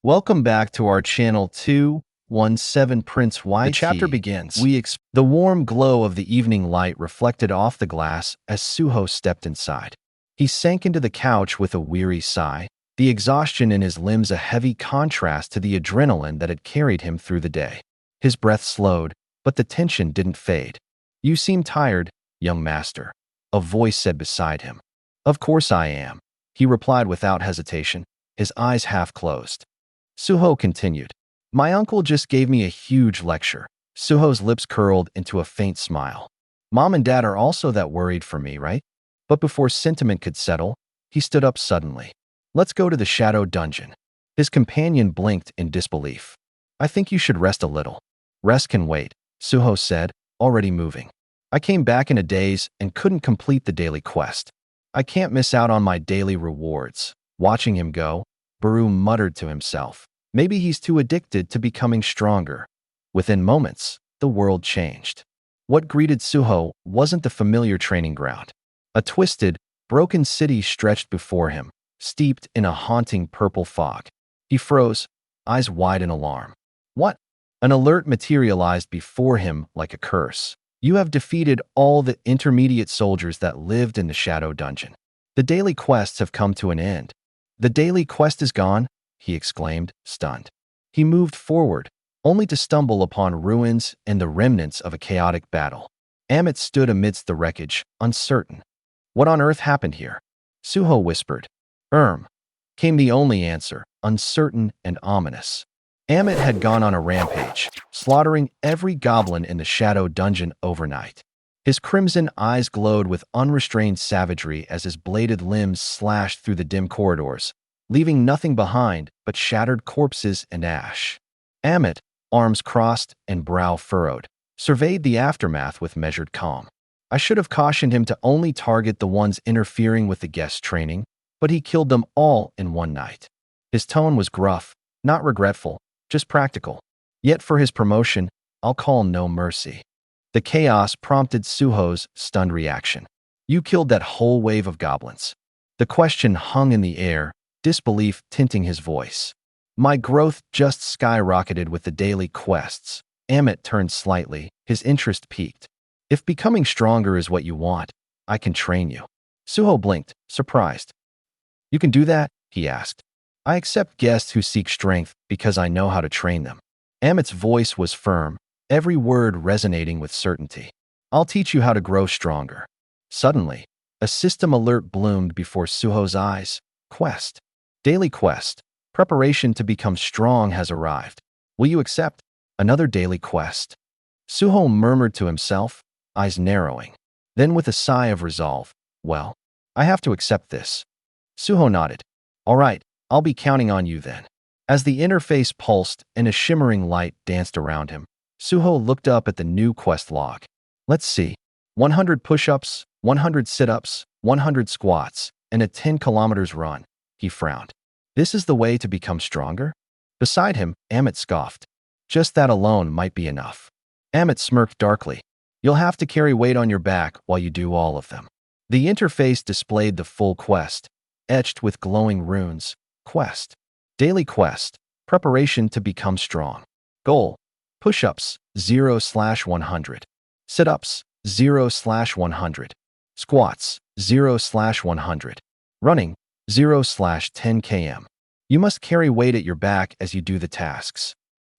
Welcome back to our channel 217 Prince YT. The chapter begins. The warm glow of the evening light reflected off the glass as Suho stepped inside. He sank into the couch with a weary sigh, the exhaustion in his limbs a heavy contrast to the adrenaline that had carried him through the day. His breath slowed, but the tension didn't fade. "You seem tired, young master," a voice said beside him. "Of course I am," he replied without hesitation, his eyes half closed. Suho continued. "My uncle just gave me a huge lecture." Suho's lips curled into a faint smile. "Mom and Dad are also that worried for me, right?" But before sentiment could settle, he stood up suddenly. "Let's go to the Shadow Dungeon." His companion blinked in disbelief. "I think you should rest a little." "Rest can wait," Suho said, already moving. "I came back in a daze and couldn't complete the daily quest. I can't miss out on my daily rewards." Watching him go, Baru muttered to himself. Maybe he's too addicted to becoming stronger. Within moments, the world changed. What greeted Suho wasn't the familiar training ground. A twisted, broken city stretched before him, steeped in a haunting purple fog. He froze, eyes wide in alarm. What? An alert materialized before him like a curse. "You have defeated all the intermediate soldiers that lived in the Shadow Dungeon. The daily quests have come to an end." "The daily quest is gone?" he exclaimed, stunned. He moved forward, only to stumble upon ruins and the remnants of a chaotic battle. Amit stood amidst the wreckage, uncertain. "What on earth happened here?" Suho whispered. Came the only answer, uncertain and ominous. Amit had gone on a rampage, slaughtering every goblin in the Shadow Dungeon overnight. His crimson eyes glowed with unrestrained savagery as his bladed limbs slashed through the dim corridors, leaving nothing behind but shattered corpses and ash. Amit, arms crossed and brow furrowed, surveyed the aftermath with measured calm. I should have cautioned him to only target the ones interfering with the guest's training, but he killed them all in one night. His tone was gruff, not regretful, just practical. Yet for his promotion, I'll call no mercy. The chaos prompted Suho's stunned reaction. "You killed that whole wave of goblins." The question hung in the air, disbelief tinting his voice. "My growth just skyrocketed with the daily quests." Amit turned slightly, his interest piqued. "If becoming stronger is what you want, I can train you." Suho blinked, surprised. "You can do that?" he asked. "I accept guests who seek strength because I know how to train them." Amit's voice was firm, every word resonating with certainty. "I'll teach you how to grow stronger." Suddenly, a system alert bloomed before Suho's eyes. "Quest. Daily quest. Preparation to become strong has arrived. Will you accept?" "Another daily quest." Suho murmured to himself, eyes narrowing. Then with a sigh of resolve, "Well, I have to accept this." Suho nodded. "All right, I'll be counting on you then." As the interface pulsed and a shimmering light danced around him, Suho looked up at the new quest log. "Let's see. 100 push-ups, 100 sit-ups, 100 squats, and a 10 kilometers run." He frowned. "This is the way to become stronger?" Beside him, Amit scoffed. "Just that alone might be enough." Amit smirked darkly. "You'll have to carry weight on your back while you do all of them." The interface displayed the full quest, etched with glowing runes. Quest. Daily quest. Preparation to become strong. Goal. Push-ups, 0/100. Sit-ups, 0/100. Squats, 0/100. Running, 0/10 km. You must carry weight at your back as you do the tasks.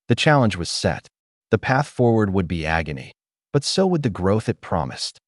The challenge was set. The path forward would be agony, but so would the growth it promised.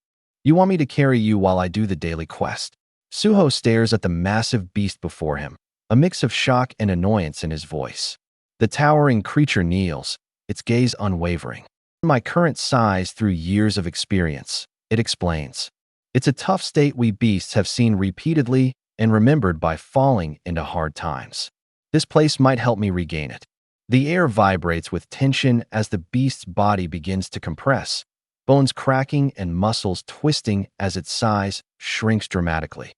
"You want me to carry you while I do the daily quest?" Suho stares at the massive beast before him, a mix of shock and annoyance in his voice. The towering creature kneels, its gaze unwavering. "My current size through years of experience," it explains. "It's a tough state we beasts have seen repeatedly and remembered by falling into hard times. This place might help me regain it." The air vibrates with tension as the beast's body begins to compress, bones cracking and muscles twisting as its size shrinks dramatically.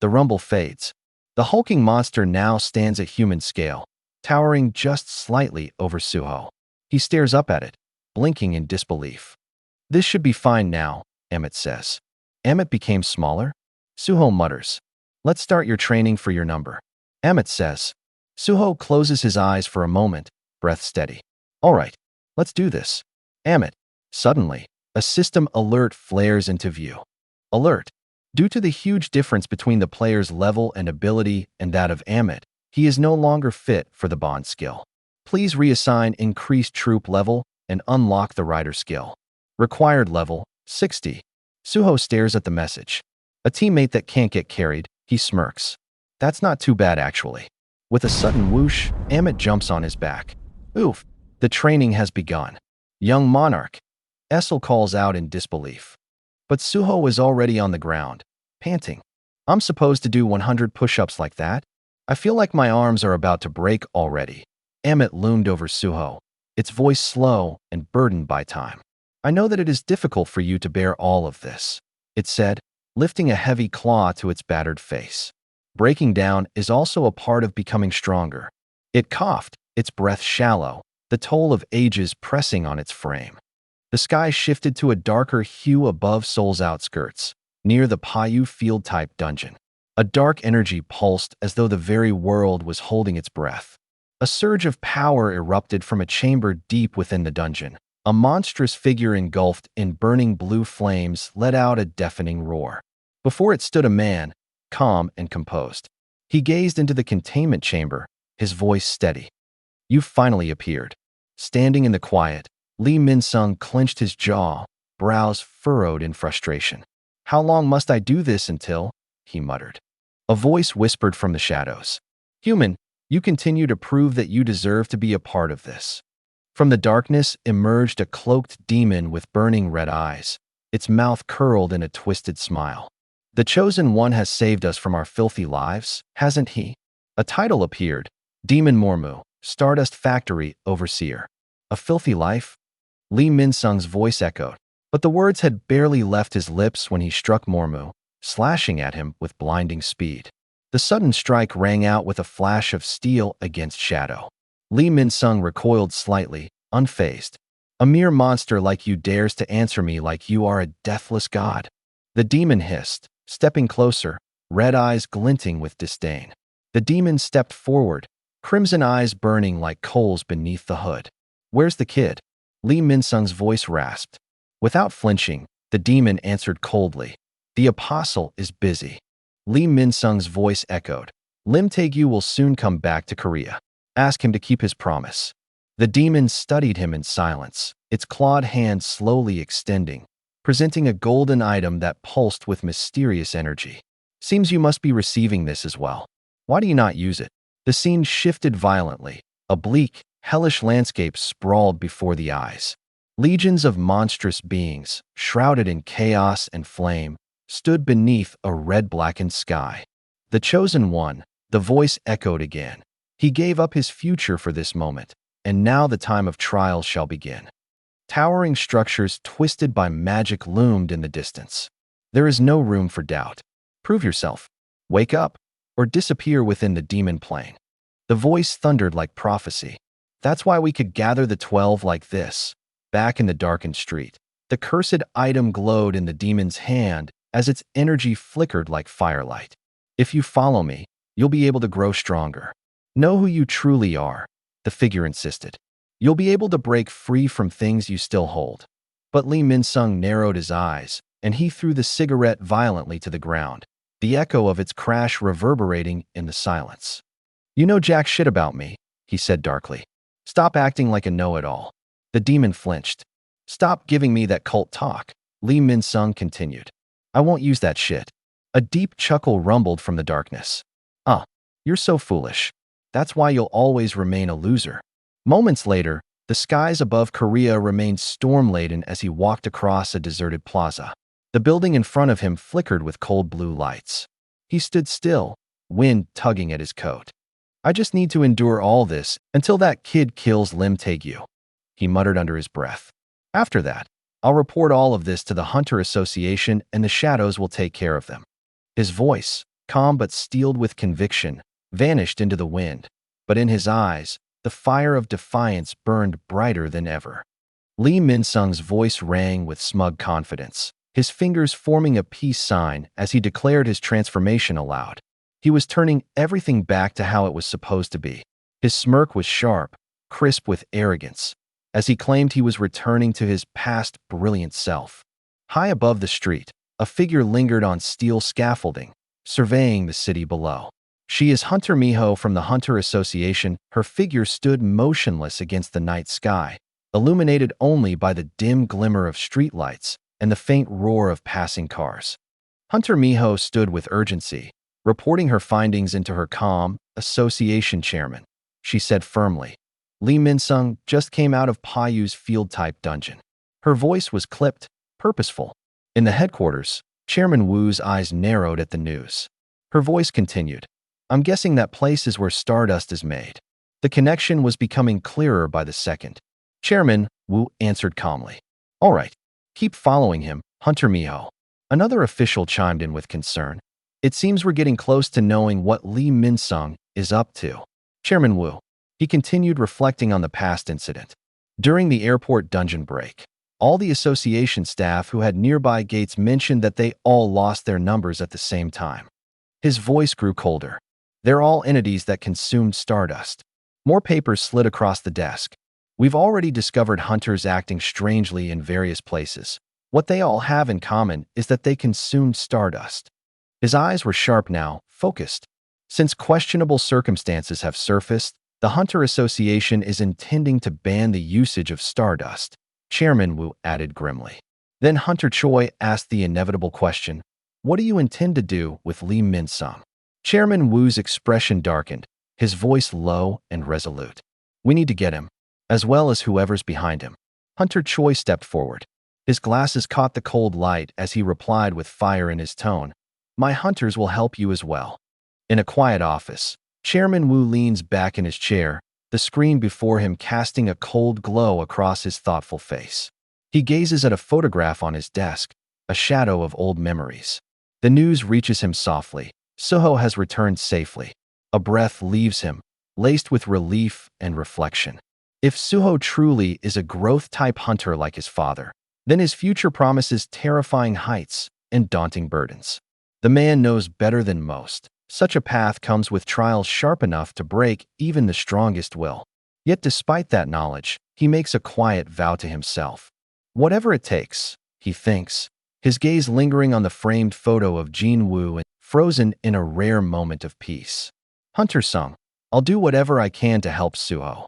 The rumble fades. The hulking monster now stands at human scale, towering just slightly over Suho. He stares up at it, blinking in disbelief. "This should be fine now," Amit says. Amit became smaller? Suho mutters. "Let's start your training for your number." Amit says. Suho closes his eyes for a moment, breath steady. All right, let's do this. Amit. Suddenly, a system alert flares into view. Alert. Due to the huge difference between the player's level and ability and that of Amit, he is no longer fit for the bond skill. Please reassign increased troop level and unlock the rider skill. Required level, 60. Suho stares at the message. A teammate that can't get carried, he smirks. That's not too bad actually. With a sudden whoosh, Amit jumps on his back. Oof, the training has begun. Young monarch. Essel calls out in disbelief. But Suho was already on the ground, panting. I'm supposed to do 100 push-ups like that? I feel like my arms are about to break already. Amit loomed over Suho, its voice slow and burdened by time. I know that it is difficult for you to bear all of this, it said, lifting a heavy claw to its battered face. Breaking down is also a part of becoming stronger. It coughed, its breath shallow, the toll of ages pressing on its frame. The sky shifted to a darker hue above Seoul's outskirts, near the Paou Field type dungeon. A dark energy pulsed as though the very world was holding its breath. A surge of power erupted from a chamber deep within the dungeon. A monstrous figure engulfed in burning blue flames let out a deafening roar. Before it stood a man, calm and composed. He gazed into the containment chamber, his voice steady. "You've finally appeared." Standing in the quiet, Lee Minsung clenched his jaw, brows furrowed in frustration. "How long must I do this until?" he muttered. A voice whispered from the shadows. "Human, you continue to prove that you deserve to be a part of this." From the darkness emerged a cloaked demon with burning red eyes, its mouth curled in a twisted smile. "The Chosen One has saved us from our filthy lives, hasn't he?" A title appeared, Demon Mormu, Stardust Factory Overseer. "A filthy life?" Lee Minsung's voice echoed, but the words had barely left his lips when he struck Mormu, slashing at him with blinding speed. The sudden strike rang out with a flash of steel against shadow. Lee Minsung recoiled slightly, unfazed. "A mere monster like you dares to answer me like you are a deathless god." The demon hissed, stepping closer, red eyes glinting with disdain. The demon stepped forward, crimson eyes burning like coals beneath the hood. "Where's the kid?" Lee Minsung's voice rasped. Without flinching, the demon answered coldly. "The apostle is busy." Lee Minsung's voice echoed. "Lim Taegyu will soon come back to Korea. Ask him to keep his promise." The demon studied him in silence, its clawed hand slowly extending, presenting a golden item that pulsed with mysterious energy. "Seems you must be receiving this as well. Why do you not use it?" The scene shifted violently. A bleak, hellish landscape sprawled before the eyes. Legions of monstrous beings, shrouded in chaos and flame, stood beneath a red-blackened sky. "The Chosen One," the voice echoed again. "He gave up his future for this moment, and now the time of trial shall begin." Towering structures twisted by magic loomed in the distance. There is no room for doubt. Prove yourself, wake up, or disappear within the demon plane. The voice thundered like prophecy. That's why we could gather the 12 like this, back in the darkened street. The cursed item glowed in the demon's hand as its energy flickered like firelight. "If you follow me, you'll be able to grow stronger. Know who you truly are," the figure insisted. "You'll be able to break free from things you still hold." But Lee Minsung narrowed his eyes, and he threw the cigarette violently to the ground, the echo of its crash reverberating in the silence. "You know jack shit about me," he said darkly. "Stop acting like a know-it-all." The demon flinched. "Stop giving me that cult talk," Lee Minsung continued. "I won't use that shit." A deep chuckle rumbled from the darkness. You're so foolish. That's why you'll always remain a loser." Moments later, the skies above Korea remained storm-laden as he walked across a deserted plaza. The building in front of him flickered with cold blue lights. He stood still, wind tugging at his coat. "I just need to endure all this until that kid kills Lim Taegyu," he muttered under his breath. "After that, I'll report all of this to the Hunter Association and the shadows will take care of them." His voice, calm but steeled with conviction, vanished into the wind, but in his eyes, the fire of defiance burned brighter than ever. Lee Minsung's voice rang with smug confidence, his fingers forming a peace sign as he declared his transformation aloud. He was turning everything back to how it was supposed to be. His smirk was sharp, crisp with arrogance, as he claimed he was returning to his past brilliant self. High above the street, a figure lingered on steel scaffolding, surveying the city below. She is Hunter Miho from the Hunter Association. Her figure stood motionless against the night sky, illuminated only by the dim glimmer of streetlights and the faint roar of passing cars. Hunter Miho stood with urgency, reporting her findings into her calm association chairman. She said firmly, "Lee Minsung just came out of Paou Field-type dungeon." Her voice was clipped, purposeful. In the headquarters, Chairman Wu's eyes narrowed at the news. Her voice continued, "I'm guessing that place is where stardust is made." The connection was becoming clearer by the second. Chairman Wu answered calmly, "All right, keep following him, Hunter Miho." Another official chimed in with concern. "It seems we're getting close to knowing what Lee Minsung is up to." Chairman Wu, he continued, reflecting on the past incident. During the airport dungeon break, all the association staff who had nearby gates mentioned that they all lost their numbers at the same time. His voice grew colder. "They're all entities that consumed stardust." More papers slid across the desk. "We've already discovered hunters acting strangely in various places. What they all have in common is that they consumed stardust." His eyes were sharp now, focused. "Since questionable circumstances have surfaced, the Hunter Association is intending to ban the usage of stardust," Chairman Wu added grimly. Then Hunter Choi asked the inevitable question, "What do you intend to do with Lee Minsung?" Chairman Wu's expression darkened, his voice low and resolute. "We need to get him, as well as whoever's behind him." Hunter Choi stepped forward. His glasses caught the cold light as he replied with fire in his tone, "My hunters will help you as well." In a quiet office, Chairman Wu leans back in his chair, the screen before him casting a cold glow across his thoughtful face. He gazes at a photograph on his desk, a shadow of old memories. The news reaches him softly. Suho has returned safely. A breath leaves him, laced with relief and reflection. If Suho truly is a growth-type hunter like his father, then his future promises terrifying heights and daunting burdens. The man knows better than most. Such a path comes with trials sharp enough to break even the strongest will. Yet despite that knowledge, he makes a quiet vow to himself. Whatever it takes, he thinks, his gaze lingering on the framed photo of Jin Wu and frozen in a rare moment of peace. Hunter Sung, I'll do whatever I can to help Suho.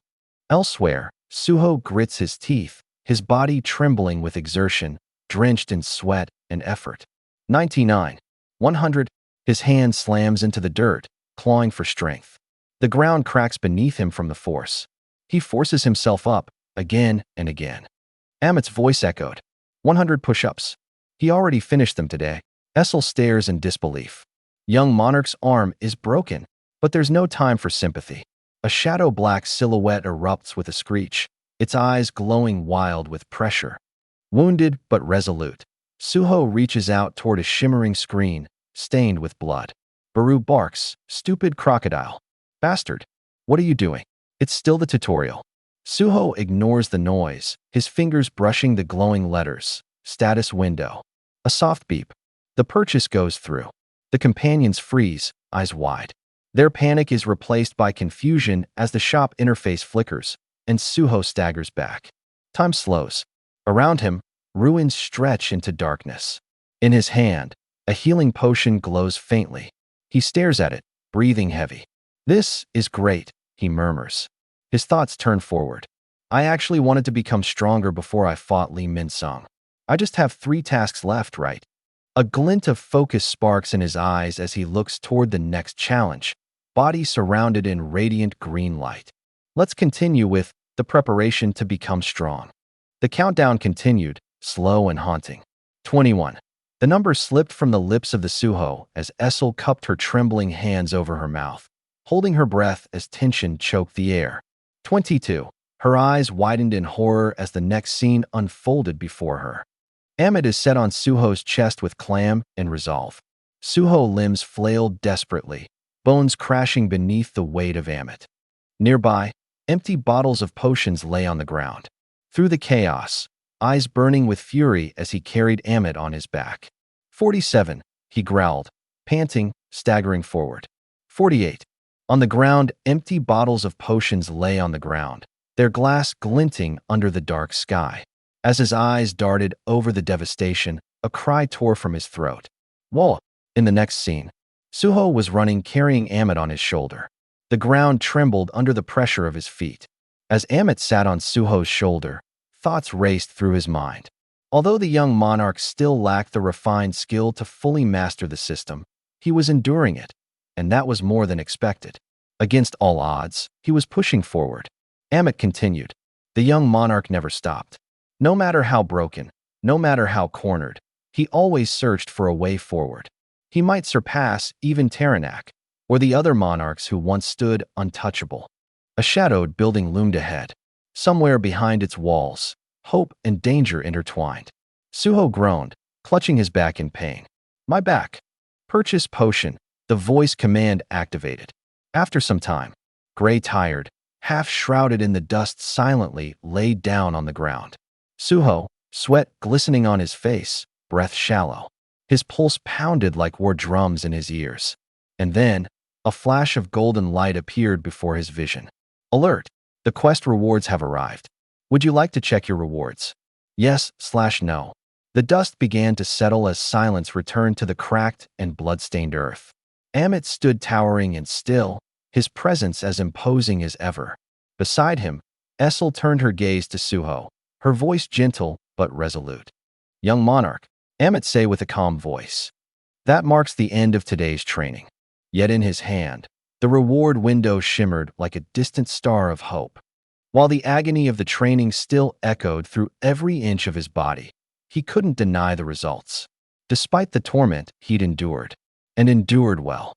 Elsewhere, Suho grits his teeth, his body trembling with exertion, drenched in sweat and effort. 99. 100. His hand slams into the dirt, clawing for strength. The ground cracks beneath him from the force. He forces himself up, again and again. Amit's voice echoed. 100 push-ups. He already finished them today. Essel stares in disbelief. Young Monarch's arm is broken, but there's no time for sympathy. A shadow-black silhouette erupts with a screech, its eyes glowing wild with pressure. Wounded but resolute, Suho reaches out toward a shimmering screen, stained with blood. Baru barks, "Stupid crocodile. Bastard. What are you doing?" It's still the tutorial. Suho ignores the noise, his fingers brushing the glowing letters. Status window. A soft beep. The purchase goes through. The companions freeze, eyes wide. Their panic is replaced by confusion as the shop interface flickers, and Suho staggers back. Time slows. Around him, ruins stretch into darkness. In his hand, a healing potion glows faintly. He stares at it, breathing heavy. "This is great," he murmurs. His thoughts turn forward. "I actually wanted to become stronger before I fought Lee Minsung. I just have 3 tasks left, right?" A glint of focus sparks in his eyes as he looks toward the next challenge, body surrounded in radiant green light. Let's continue with the preparation to become strong. The countdown continued, slow and haunting. 21. The number slipped from the lips of the Suho as Essel cupped her trembling hands over her mouth, holding her breath as tension choked the air. 22. Her eyes widened in horror as the next scene unfolded before her. Amit is set on Suho's chest with clam and resolve. Suho limbs flailed desperately, bones crashing beneath the weight of Amit. Nearby, empty bottles of potions lay on the ground. Through the chaos, eyes burning with fury as he carried Amit on his back. 47, he growled, panting, staggering forward. 48. On the ground, empty bottles of potions lay on the ground, their glass glinting under the dark sky. As his eyes darted over the devastation, a cry tore from his throat. Whoa! In the next scene, Suho was running carrying Amit on his shoulder. The ground trembled under the pressure of his feet. As Amit sat on Suho's shoulder, thoughts raced through his mind. Although the young monarch still lacked the refined skill to fully master the system, he was enduring it, and that was more than expected. Against all odds, he was pushing forward. Amit continued. The young monarch never stopped. No matter how broken, no matter how cornered, he always searched for a way forward. He might surpass even Taranak, or the other monarchs who once stood untouchable. A shadowed building loomed ahead. Somewhere behind its walls, hope and danger intertwined. Suho groaned, clutching his back in pain. My back. Purchase potion, the voice command activated. After some time, Gray tired, half shrouded in the dust silently laid down on the ground. Suho, sweat glistening on his face, breath shallow. His pulse pounded like war drums in his ears. And then, a flash of golden light appeared before his vision. Alert! The quest rewards have arrived. Would you like to check your rewards? Yes/no. The dust began to settle as silence returned to the cracked and blood-stained earth. Amit stood towering and still, his presence as imposing as ever. Beside him, Essel turned her gaze to Suho, her voice gentle but resolute. Young monarch, Amit said with a calm voice. That marks the end of today's training. Yet in his hand, the reward window shimmered like a distant star of hope. While the agony of the training still echoed through every inch of his body, he couldn't deny the results. Despite the torment he'd endured, and endured well.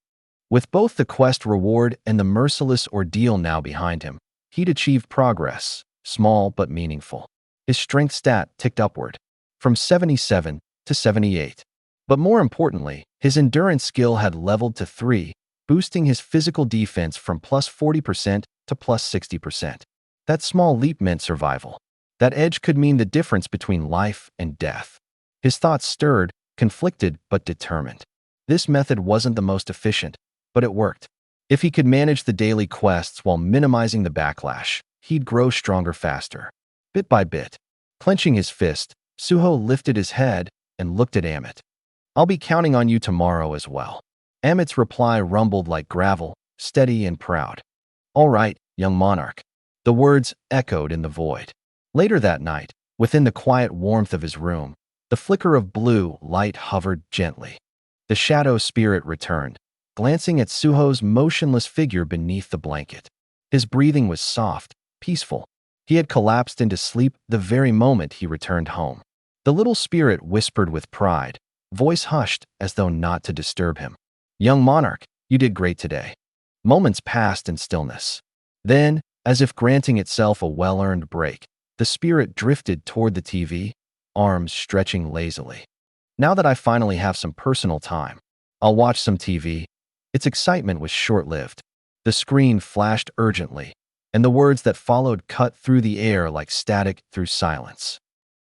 With both the quest reward and the merciless ordeal now behind him, he'd achieved progress, small but meaningful. His strength stat ticked upward, from 77 to 78. But more importantly, his endurance skill had leveled to 3, boosting his physical defense from plus 40% to plus 60%. That small leap meant survival. That edge could mean the difference between life and death. His thoughts stirred, conflicted but determined. This method wasn't the most efficient, but it worked. If he could manage the daily quests while minimizing the backlash, he'd grow stronger faster. Bit by bit, clenching his fist, Suho lifted his head and looked at Amit. I'll be counting on you tomorrow as well. Amit's reply rumbled like gravel, steady and proud. All right, young monarch. The words echoed in the void. Later that night, within the quiet warmth of his room, the flicker of blue light hovered gently. The shadow spirit returned, glancing at Suho's motionless figure beneath the blanket. His breathing was soft, peaceful. He had collapsed into sleep the very moment he returned home. The little spirit whispered with pride, voice hushed as though not to disturb him. Young monarch, you did great today. Moments passed in stillness. Then, as if granting itself a well-earned break, the spirit drifted toward the TV, arms stretching lazily. Now that I finally have some personal time, I'll watch some TV. Its excitement was short-lived. The screen flashed urgently, and the words that followed cut through the air like static through silence.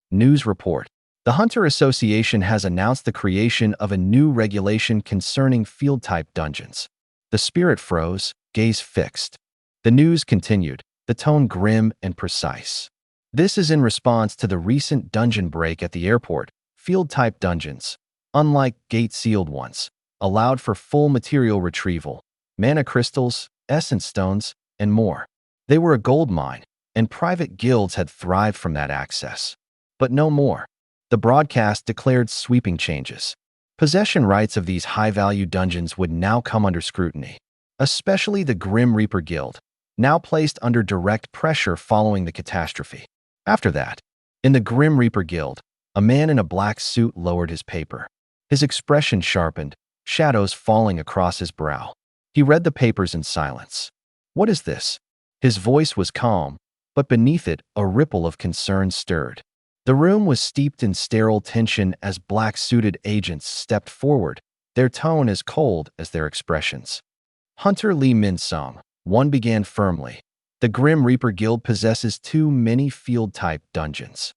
News report. The Hunter Association has announced the creation of a new regulation concerning field-type dungeons. The spirit froze, gaze fixed. The news continued, the tone grim and precise. This is in response to the recent dungeon break at the airport. Field-type dungeons, unlike gate-sealed ones, allowed for full material retrieval, mana crystals, essence stones, and more. They were a gold mine, and private guilds had thrived from that access. But no more. The broadcast declared sweeping changes. Possession rights of these high-value dungeons would now come under scrutiny, especially the Grim Reaper Guild, now placed under direct pressure following the catastrophe. After that, in the Grim Reaper Guild, a man in a black suit lowered his paper. His expression sharpened, shadows falling across his brow. He read the papers in silence. What is this? His voice was calm, but beneath it, a ripple of concern stirred. The room was steeped in sterile tension as black-suited agents stepped forward, their tone as cold as their expressions. Hunter Lee Minsung, one began firmly. The Grim Reaper Guild possesses too many field-type dungeons.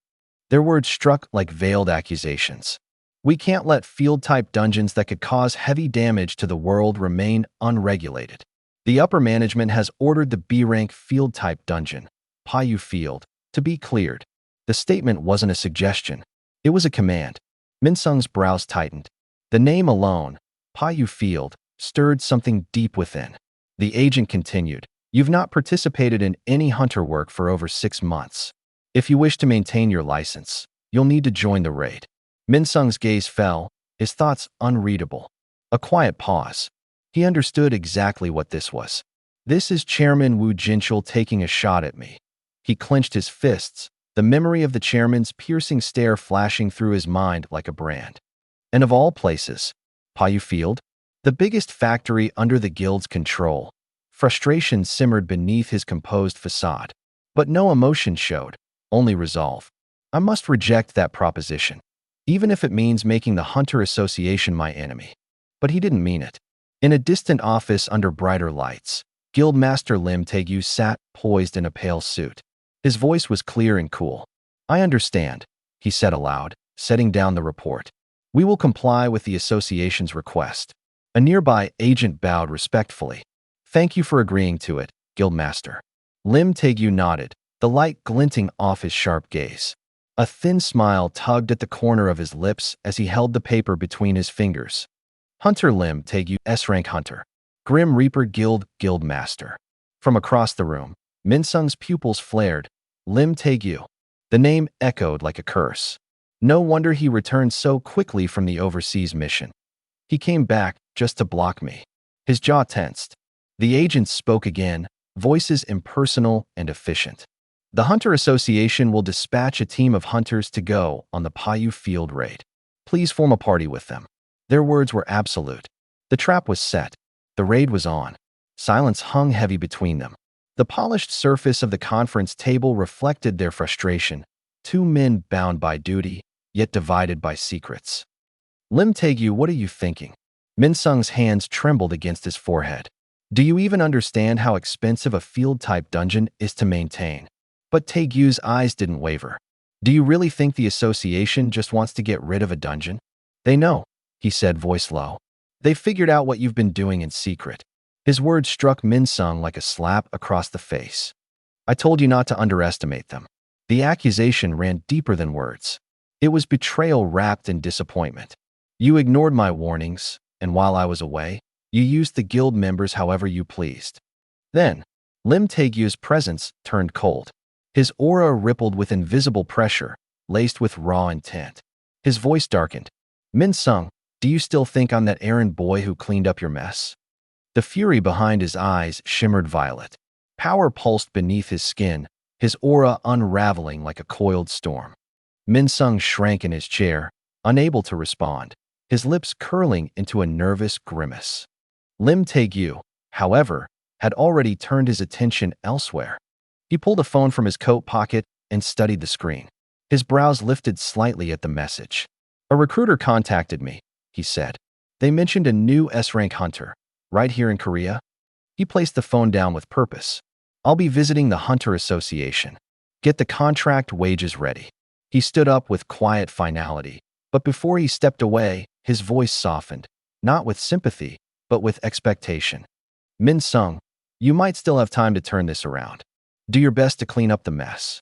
Their words struck like veiled accusations. We can't let field-type dungeons that could cause heavy damage to the world remain unregulated. The upper management has ordered the B-rank field-type dungeon, Paou Field, to be cleared. The statement wasn't a suggestion. It was a command. Minsung's brows tightened. The name alone, Paou Field, stirred something deep within. The agent continued, "You've not participated in any hunter work for over 6 months. If you wish to maintain your license, you'll need to join the raid." Minsung's gaze fell, his thoughts unreadable. A quiet pause. He understood exactly what this was. This is Chairman Wu Jinchul taking a shot at me. He clenched his fists, the memory of the chairman's piercing stare flashing through his mind like a brand. And of all places, Paou Field, the biggest factory under the guild's control. Frustration simmered beneath his composed facade. But no emotion showed, only resolve. I must reject that proposition, even if it means making the Hunter Association my enemy. But he didn't mean it. In a distant office under brighter lights, Guildmaster Lim Taegu sat, poised in a pale suit. His voice was clear and cool. "I understand," he said aloud, setting down the report. "We will comply with the association's request." A nearby agent bowed respectfully. "Thank you for agreeing to it, Guildmaster." Lim Taegu nodded, the light glinting off his sharp gaze. A thin smile tugged at the corner of his lips as he held the paper between his fingers. "Hunter Lim Taegu, S-rank hunter. Grim Reaper Guildmaster." From across the room, Minsung's pupils flared. Lim Taegu. The name echoed like a curse. No wonder he returned so quickly from the overseas mission. He came back just to block me. His jaw tensed. The agents spoke again, voices impersonal and efficient. "The Hunter Association will dispatch a team of hunters to go on the Paou Field raid. Please form a party with them." Their words were absolute. The trap was set. The raid was on. Silence hung heavy between them. The polished surface of the conference table reflected their frustration. Two men bound by duty, yet divided by secrets. "Lim Taegu, what are you thinking?" Minsung's hands trembled against his forehead. "Do you even understand how expensive a field-type dungeon is to maintain?" But Taegu's eyes didn't waver. "Do you really think the association just wants to get rid of a dungeon?" "They know," he said, voice low. "They figured out what you've been doing in secret." His words struck Minsung like a slap across the face. "I told you not to underestimate them." The accusation ran deeper than words. It was betrayal wrapped in disappointment. "You ignored my warnings, and while I was away, you used the guild members however you pleased." Then, Lim Taegu's presence turned cold. His aura rippled with invisible pressure, laced with raw intent. His voice darkened. "Minsung, do you still think I'm that errand boy who cleaned up your mess?" The fury behind his eyes shimmered violet. Power pulsed beneath his skin, his aura unraveling like a coiled storm. Minsung shrank in his chair, unable to respond, his lips curling into a nervous grimace. Lim Taegu, however, had already turned his attention elsewhere. He pulled a phone from his coat pocket and studied the screen. His brows lifted slightly at the message. "A recruiter contacted me," he said. "They mentioned a new S-rank hunter, right here in Korea." He placed the phone down with purpose. "I'll be visiting the Hunter Association. Get the contract wages ready." He stood up with quiet finality, but before he stepped away, his voice softened, not with sympathy, but with expectation. "Minsung, you might still have time to turn this around. Do your best to clean up the mess."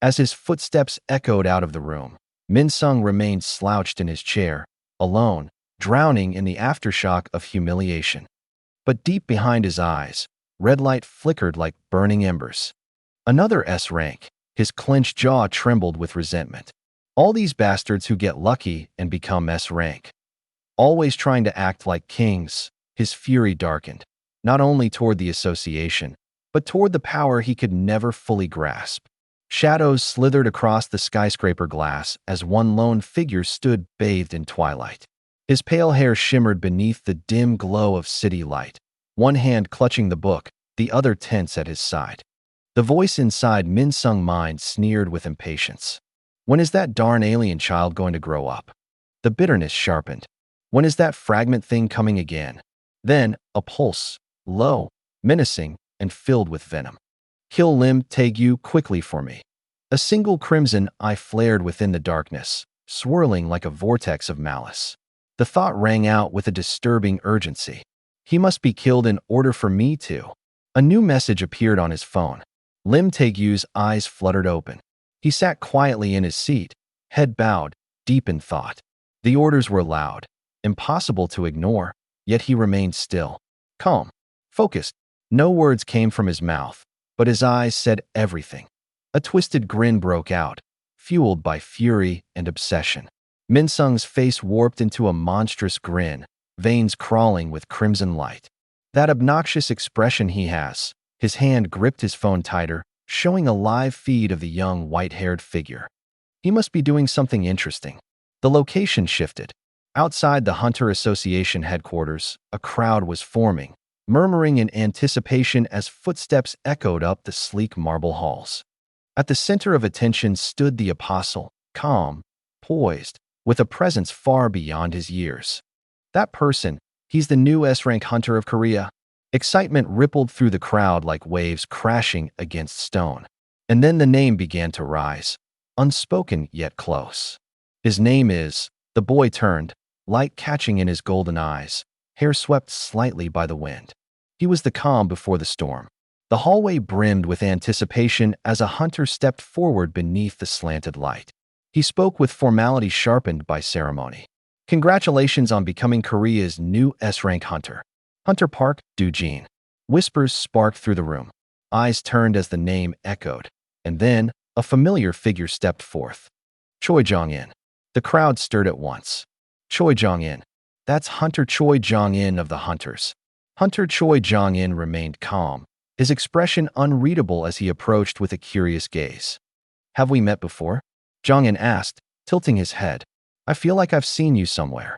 As his footsteps echoed out of the room, Minsung remained slouched in his chair, alone, drowning in the aftershock of humiliation. But deep behind his eyes, red light flickered like burning embers. Another S-rank, his clenched jaw trembled with resentment. All these bastards who get lucky and become S-rank. Always trying to act like kings, his fury darkened, not only toward the association, but toward the power he could never fully grasp. Shadows slithered across the skyscraper glass as one lone figure stood bathed in twilight. His pale hair shimmered beneath the dim glow of city light, one hand clutching the book, the other tense at his side. The voice inside Minsung's mind sneered with impatience. "When is that darn alien child going to grow up?" The bitterness sharpened. "When is that fragment thing coming again?" Then, a pulse, low, menacing, and filled with venom. "Kill Lim Taegu quickly for me." A single crimson eye flared within the darkness, swirling like a vortex of malice. The thought rang out with a disturbing urgency. He must be killed in order for me to. A new message appeared on his phone. Lim Taegyu's eyes fluttered open. He sat quietly in his seat, head bowed, deep in thought. The orders were loud, impossible to ignore, yet he remained still, calm, focused. No words came from his mouth, but his eyes said everything. A twisted grin broke out, fueled by fury and obsession. Minsung's face warped into a monstrous grin, veins crawling with crimson light. That obnoxious expression he has. His hand gripped his phone tighter, showing a live feed of the young white-haired figure. He must be doing something interesting. The location shifted. Outside the Hunter Association headquarters, a crowd was forming, murmuring in anticipation as footsteps echoed up the sleek marble halls. At the center of attention stood the apostle, calm, poised, with a presence far beyond his years. That person, he's the new S-rank hunter of Korea. Excitement rippled through the crowd like waves crashing against stone. And then the name began to rise, unspoken yet close. His name is... The boy turned, light catching in his golden eyes, hair swept slightly by the wind. He was the calm before the storm. The hallway brimmed with anticipation as a hunter stepped forward beneath the slanted light. He spoke with formality sharpened by ceremony. Congratulations on becoming Korea's new S-rank hunter. Hunter Park Do-jin. Whispers sparked through the room. Eyes turned as the name echoed. And then, a familiar figure stepped forth. Choi Jong-in. The crowd stirred at once. Choi Jong-in. That's Hunter Choi Jong-in of the Hunters. Hunter Choi Jong-in remained calm, his expression unreadable as he approached with a curious gaze. Have we met before? Jong-in asked, tilting his head. I feel like I've seen you somewhere.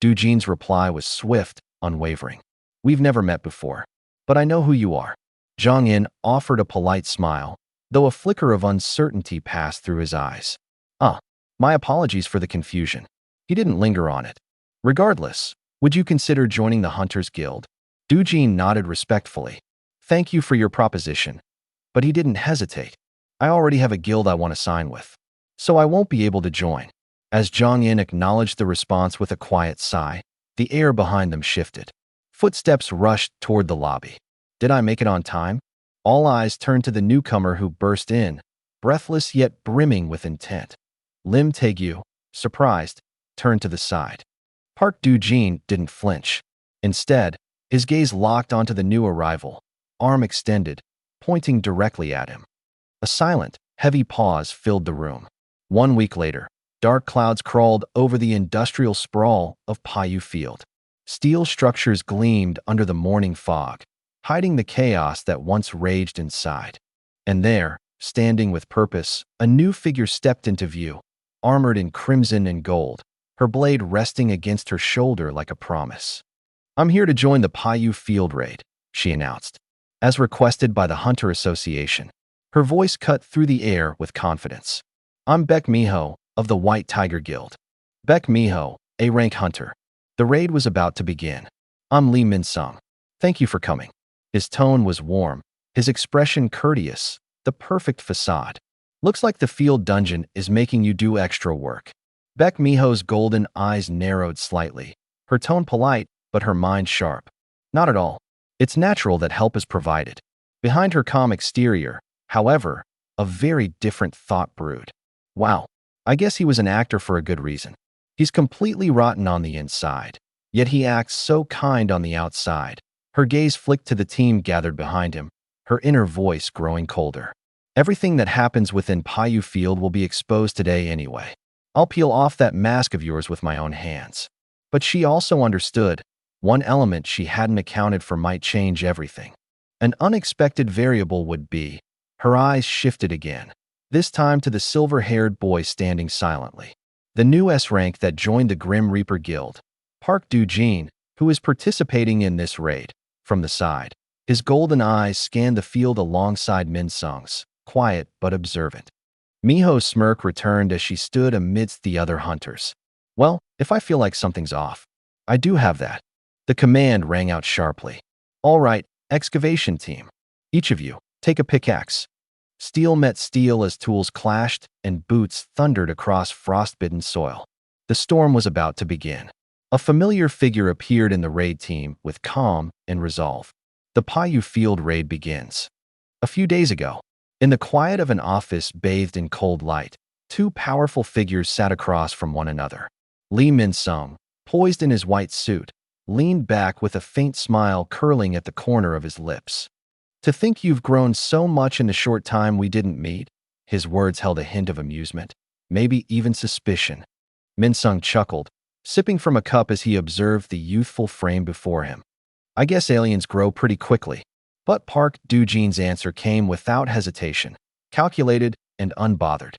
Do-jin's reply was swift, unwavering. We've never met before, but I know who you are. Jong-in offered a polite smile, though a flicker of uncertainty passed through his eyes. My apologies for the confusion. He didn't linger on it. Regardless, would you consider joining the Hunters Guild? Do-jin nodded respectfully. Thank you for your proposition. But he didn't hesitate. I already have a guild I want to sign with, so I won't be able to join. As Jong-in acknowledged the response with a quiet sigh, the air behind them shifted. Footsteps rushed toward the lobby. Did I make it on time? All eyes turned to the newcomer who burst in, breathless yet brimming with intent. Lim Taegyu, surprised, turned to the side. Park Do-jin didn't flinch. Instead, his gaze locked onto the new arrival, arm extended, pointing directly at him. A silent, heavy pause filled the room. 1 week later, dark clouds crawled over the industrial sprawl of Paou Field. Steel structures gleamed under the morning fog, hiding the chaos that once raged inside. And there, standing with purpose, a new figure stepped into view, armored in crimson and gold, her blade resting against her shoulder like a promise. I'm here to join the Paou Field raid, she announced, as requested by the Hunter Association. Her voice cut through the air with confidence. I'm Baek Miho of the White Tiger Guild. Baek Miho, A-rank hunter. The raid was about to begin. I'm Lee Minsung. Thank you for coming. His tone was warm, his expression courteous, the perfect facade. Looks like the field dungeon is making you do extra work. Baek Miho's golden eyes narrowed slightly, her tone polite, but her mind sharp. Not at all. It's natural that help is provided. Behind her calm exterior, however, a very different thought brewed. Wow, I guess he was an actor for a good reason. He's completely rotten on the inside, yet he acts so kind on the outside. Her gaze flicked to the team gathered behind him, her inner voice growing colder. Everything that happens within Paou Field will be exposed today anyway. I'll peel off that mask of yours with my own hands. But she also understood. One element she hadn't accounted for might change everything. An unexpected variable would be. Her eyes shifted again, this time to the silver-haired boy standing silently. The new S-rank that joined the Grim Reaper Guild, Park Do-jin, who is participating in this raid. From the side, his golden eyes scanned the field alongside Minsung's, quiet but observant. Miho's smirk returned as she stood amidst the other hunters. Well, if I feel like something's off, I do have that. The command rang out sharply. All right, excavation team. Each of you, take a pickaxe. Steel met steel as tools clashed and boots thundered across frostbitten soil. The storm was about to begin. A familiar figure appeared in the raid team with calm and resolve. The Paou Field raid begins. A few days ago, in the quiet of an office bathed in cold light, two powerful figures sat across from one another. Lee Minsung, poised in his white suit, leaned back with a faint smile curling at the corner of his lips. "To think you've grown so much in the short time we didn't meet?" His words held a hint of amusement, maybe even suspicion. Minsung chuckled, sipping from a cup as he observed the youthful frame before him. "I guess aliens grow pretty quickly." But Park Do-jin's answer came without hesitation, calculated and unbothered.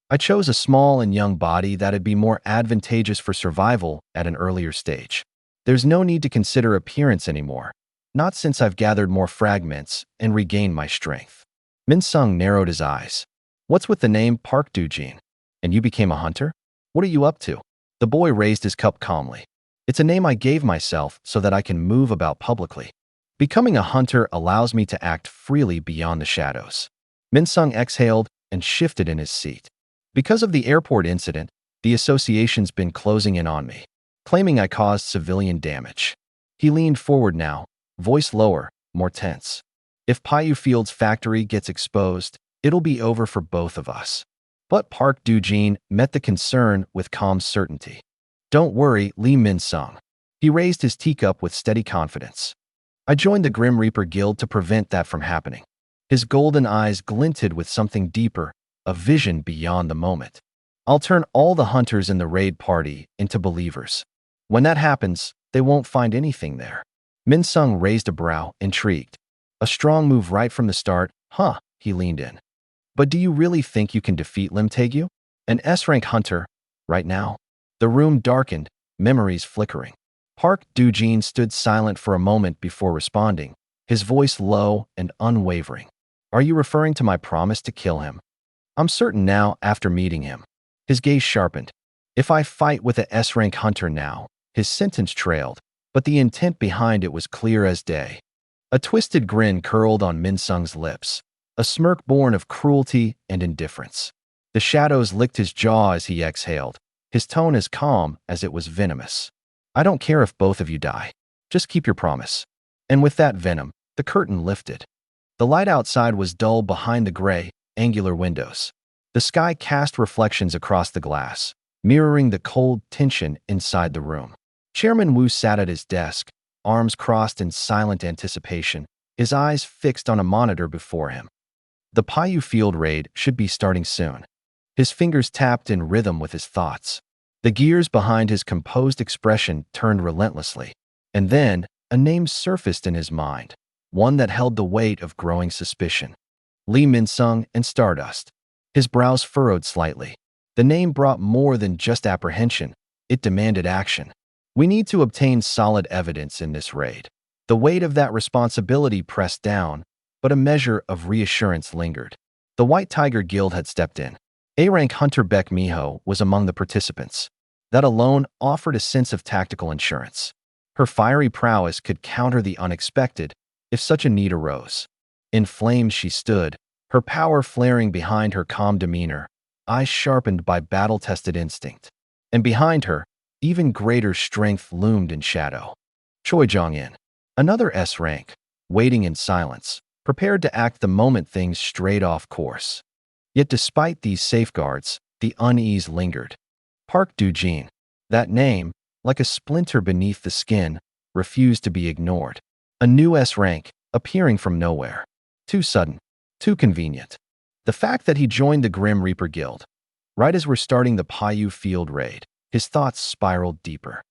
"I chose a small and young body that'd be more advantageous for survival at an earlier stage. There's no need to consider appearance anymore, not since I've gathered more fragments and regained my strength." Minsung narrowed his eyes. "What's with the name Park Do-jin? And you became a hunter? What are you up to?" The boy raised his cup calmly. "It's a name I gave myself so that I can move about publicly. Becoming a hunter allows me to act freely beyond the shadows." Minsung exhaled and shifted in his seat. "Because of the airport incident, the association's been closing in on me, claiming I caused civilian damage." He leaned forward now, voice lower, more tense. "If Paou Field's factory gets exposed, it'll be over for both of us." But Park Do-jin met the concern with calm certainty. "Don't worry, Lee Minsung." He raised his teacup with steady confidence. "I joined the Grim Reaper Guild to prevent that from happening." His golden eyes glinted with something deeper, a vision beyond the moment. "I'll turn all the hunters in the raid party into believers. When that happens, they won't find anything there." Minsung raised a brow, intrigued. "A strong move right from the start, huh?" He leaned in. "But do you really think you can defeat Lim Taegu? An S-rank hunter, right now?" The room darkened, memories flickering. Park Do-jin stood silent for a moment before responding, his voice low and unwavering. "Are you referring to my promise to kill him?" "I'm certain now after meeting him." His gaze sharpened. "If I fight with a S-rank hunter now," his sentence trailed, but the intent behind it was clear as day. A twisted grin curled on Minsung's lips, a smirk born of cruelty and indifference. The shadows licked his jaw as he exhaled, his tone as calm as it was venomous. "I don't care if both of you die. Just keep your promise." And with that venom, the curtain lifted. The light outside was dull behind the gray, angular windows. The sky cast reflections across the glass, mirroring the cold tension inside the room. Chairman Wu sat at his desk, arms crossed in silent anticipation, his eyes fixed on a monitor before him. The Paou Field raid should be starting soon. His fingers tapped in rhythm with his thoughts. The gears behind his composed expression turned relentlessly. And then, a name surfaced in his mind, one that held the weight of growing suspicion. Lee Minsung and Stardust. His brows furrowed slightly. The name brought more than just apprehension. It demanded action. "We need to obtain solid evidence in this raid." The weight of that responsibility pressed down, but a measure of reassurance lingered. The White Tiger Guild had stepped in. A-rank hunter Beck Miho was among the participants. That alone offered a sense of tactical insurance. Her fiery prowess could counter the unexpected if such a need arose. In flames she stood, her power flaring behind her calm demeanor, eyes sharpened by battle-tested instinct. And behind her, even greater strength loomed in shadow. Choi Jong-in, another S-rank, waiting in silence, prepared to act the moment things strayed off course. Yet despite these safeguards, the unease lingered. Park Do-jin, that name, like a splinter beneath the skin, refused to be ignored. A new S-rank, appearing from nowhere. Too sudden, too convenient. The fact that he joined the Grim Reaper Guild, right as we're starting the Paou Field raid, his thoughts spiraled deeper.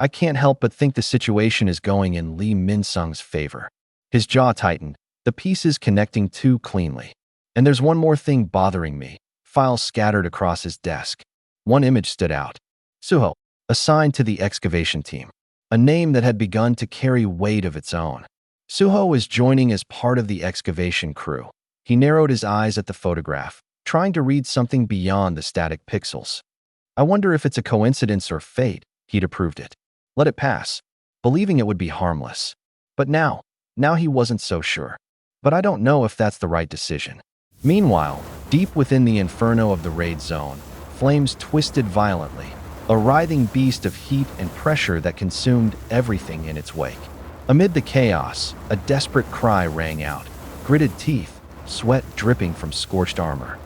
"I can't help but think the situation is going in Lee Minsung's favor." His jaw tightened, the pieces connecting too cleanly. "And there's one more thing bothering me." Files scattered across his desk. One image stood out. Suho, assigned to the excavation team. A name that had begun to carry weight of its own. Suho is joining as part of the excavation crew. He narrowed his eyes at the photograph, trying to read something beyond the static pixels. "I wonder if it's a coincidence or fate." He'd approved it. Let it pass, believing it would be harmless. But now he wasn't so sure. "But I don't know if that's the right decision." Meanwhile, deep within the inferno of the raid zone, flames twisted violently. a writhing beast of heat and pressure that consumed everything in its wake. Amid the chaos, a desperate cry rang out, gritted teeth, sweat dripping from scorched armor.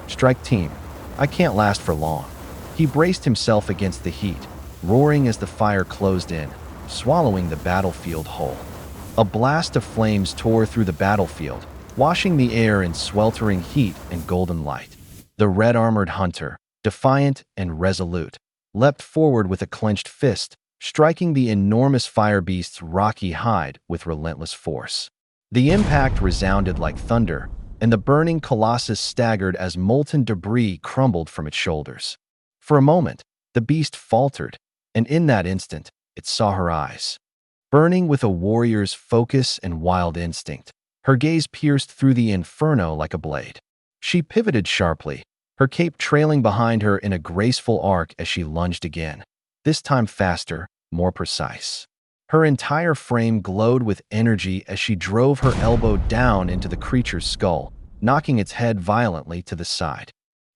"Strike team, I can't last for long." He braced himself against the heat, roaring as the fire closed in, swallowing the battlefield whole. A blast of flames tore through the battlefield, washing the air in sweltering heat and golden light. The red-armored hunter, defiant and resolute, leapt forward with a clenched fist, striking the enormous fire beast's rocky hide with relentless force. The impact resounded like thunder, and the burning colossus staggered as molten debris crumbled from its shoulders. For a moment, the beast faltered, and in that instant, it saw her eyes. Burning with a warrior's focus and wild instinct, her gaze pierced through the inferno like a blade. She pivoted sharply, her cape trailing behind her in a graceful arc as she lunged again, this time faster, more precise. Her entire frame glowed with energy as she drove her elbow down into the creature's skull, knocking its head violently to the side.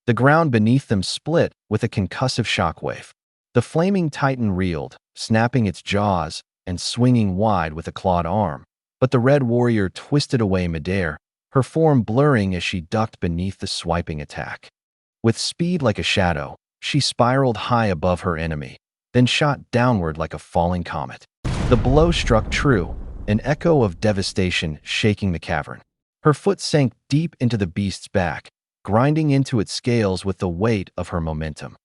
The ground beneath them split with a concussive shockwave. The flaming titan reeled, snapping its jaws and swinging wide with a clawed arm, but the red warrior twisted away midair, her form blurring as she ducked beneath the swiping attack. With speed like a shadow, she spiraled high above her enemy, then shot downward like a falling comet. The blow struck true, an echo of devastation shaking the cavern. Her foot sank deep into the beast's back, grinding into its scales with the weight of her momentum.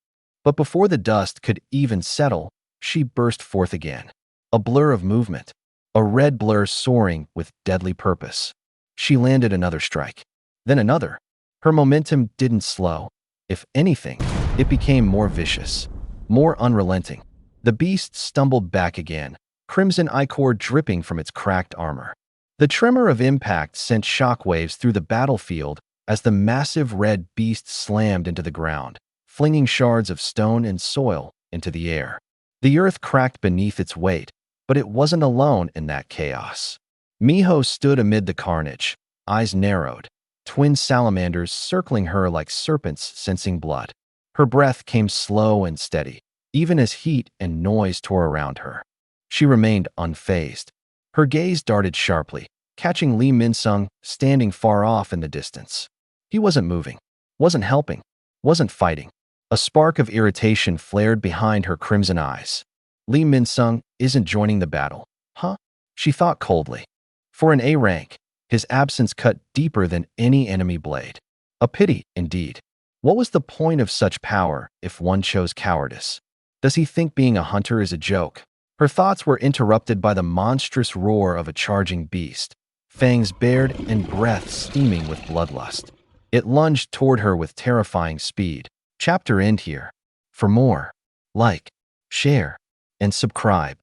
But before the dust could even settle, she burst forth again. A blur of movement, a red blur soaring with deadly purpose. She landed another strike, then another. Her momentum didn't slow. If anything, it became more vicious, more unrelenting. The beast stumbled back again, crimson ichor dripping from its cracked armor. The tremor of impact sent shockwaves through the battlefield as the massive red beast slammed into the ground, flinging shards of stone and soil into the air. The earth cracked beneath its weight, but it wasn't alone in that chaos. Miho stood amid the carnage, eyes narrowed, twin salamanders circling her like serpents sensing blood. Her breath came slow and steady, even as heat and noise tore around her. She remained unfazed. Her gaze darted sharply, catching Lee Minsung standing far off in the distance. He wasn't moving, wasn't helping, wasn't fighting. A spark of irritation flared behind her crimson eyes. Lee Minsung isn't joining the battle, huh? She thought coldly. For an A rank, his absence cut deeper than any enemy blade. A pity, indeed. What was the point of such power if one chose cowardice? Does he think being a hunter is a joke? Her thoughts were interrupted by the monstrous roar of a charging beast, fangs bared and breath steaming with bloodlust. It lunged toward her with terrifying speed. Chapter end here. For more, like, share, and subscribe.